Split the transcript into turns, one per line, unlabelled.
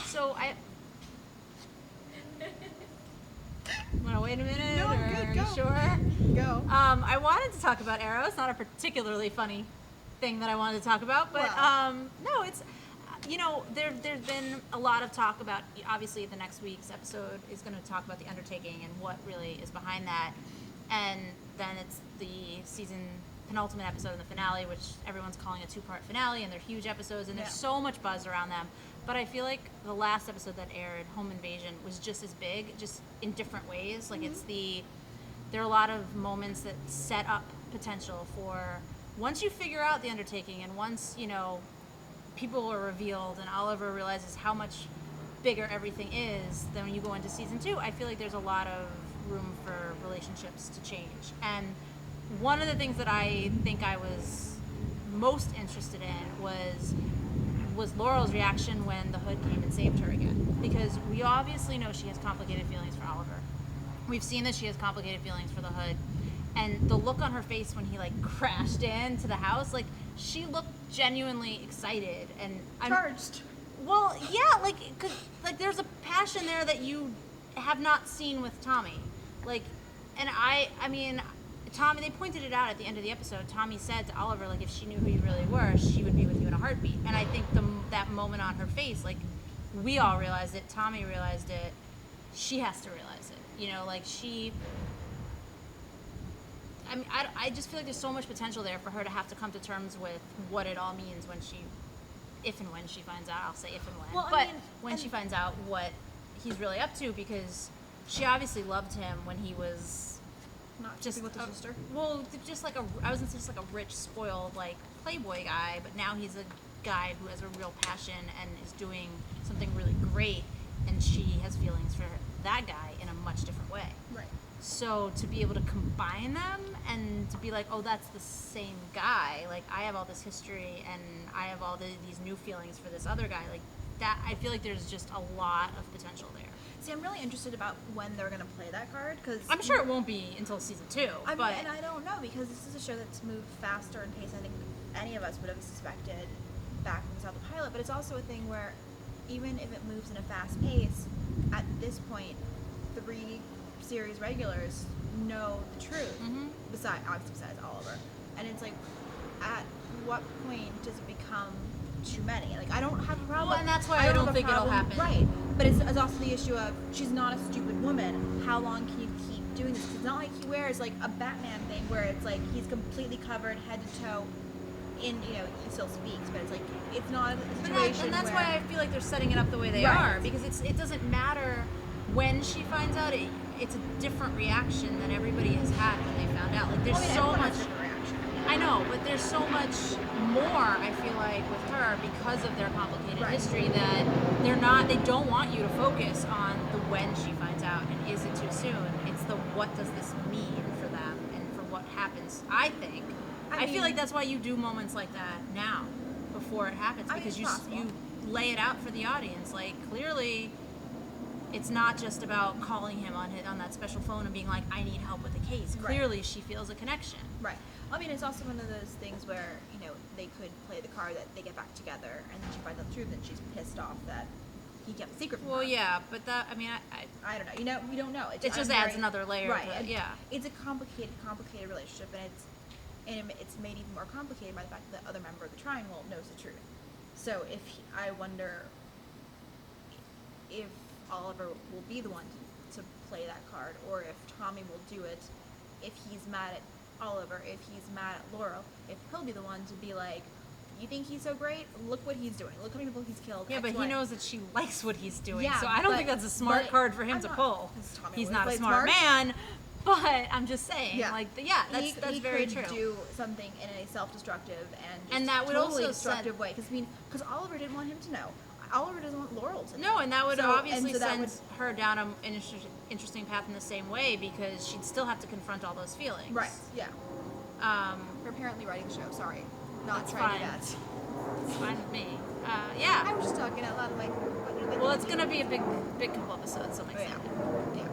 So I... Want to wait a minute?
No, I'm
or
good.
are
Go.
you sure?
Go.
I wanted to talk about Arrow. It's not a particularly funny thing that I wanted to talk about, but no, it's... there's been a lot of talk about, obviously the next week's episode is going to talk about the undertaking and what really is behind that. And then it's the season penultimate episode and the finale, which everyone's calling a 2-part finale, and they're huge episodes, and there's so much buzz around them. But I feel like the last episode that aired, Home Invasion, was just as big, just in different ways. Like there are a lot of moments that set up potential for, once you figure out the undertaking and once, people are revealed and Oliver realizes how much bigger everything is, then when you go into season 2, I feel like there's a lot of room for relationships to change. And one of the things that I think I was most interested in was Laurel's reaction when the Hood came and saved her again. Because we obviously know she has complicated feelings for Oliver. We've seen that she has complicated feelings for the Hood. And the look on her face when he, crashed into the house, she looked genuinely excited. And
Charged.
Well, yeah, 'cause, there's a passion there that you have not seen with Tommy. And I mean, Tommy, they pointed it out at the end of the episode. Tommy said to Oliver, if she knew who you really were, she would be with you in a heartbeat. And I think that moment on her face, we all realized it. Tommy realized it. She has to realize it. She... I mean, I just feel like there's so much potential there for her to have to come to terms with what it all means if and when she finds out. I'll say if and when. Well, when she finds out what he's really up to, because she obviously loved him when he was...
Not just with the sister.
Well, just I was just a rich, spoiled, playboy guy, but now he's a guy who has a real passion and is doing something really great, and she has feelings for that guy in a much different way.
Right.
So to be able to combine them and to be oh, that's the same guy. I have all this history and I have all these new feelings for this other guy. That, I feel like there's just a lot of potential there.
See, I'm really interested about when they're going to play that card, because...
I'm sure it won't be until season 2,
and I don't know, because this is a show that's moved faster in pace than I think any of us would have suspected back when we saw the pilot, but it's also a thing where even if it moves in a fast pace, at this point, 3 series regulars know the truth, besides Oliver. And it's at what point does it become too many? I don't have a problem.
Well, and that's why I don't think it'll happen.
Right. But it's also the issue of, she's not a stupid woman. How long can you keep doing this? It's not like he wears a Batman thing where it's he's completely covered head to toe in, he still speaks, but it's not a situation
and that's
where...
why I feel like they're setting it up the way they are, because it doesn't matter when she finds out. It's a different reaction than everybody has had when they found out. There's so much... I know, but there's so much more, I feel like, with her because of their complicated history that they don't want you to focus on the when she finds out and is it too soon. It's the what does this mean for them and for what happens, I think. I feel like that's why you do moments like that now, before it happens, because you lay it out for the audience. Clearly, it's not just about calling him on that special phone and being I need help with the case. Clearly, she feels a connection.
Right. I mean, it's also one of those things where, they could play the card that they get back together, and then she finds out the truth, and she's pissed off that he kept a secret from her.
Well, yeah, but that,
I don't know. We don't know.
It just adds another layer.
Right.
It's
a complicated relationship, and it's made even more complicated by the fact that the other member of the triangle knows the truth. So I wonder if Oliver will be the one to play that card, or if Tommy will do it, if he's mad at Oliver, if he's mad at Laurel, if he'll be the one to be you think he's so great? Look what he's doing. Look how many people he's killed.
Yeah, but he knows that she likes what he's doing,
yeah,
so I don't think that's a smart card for him to pull. He's not a smart man, but I'm just saying, that's very true.
He could do something in a self-destructive and
that would
totally
also
destructive way, because Oliver didn't want him to know. Oliver doesn't want Laurel to know.
No, and that would obviously send her down an interesting path in the same way, because she'd still have to confront all those feelings.
Right, yeah. We're apparently writing the show, sorry. Not trying to do that.
It's fine with me. Yeah.
I was just talking out loud
Well, it's going to be a big couple episodes, so I'm excited.
Yeah.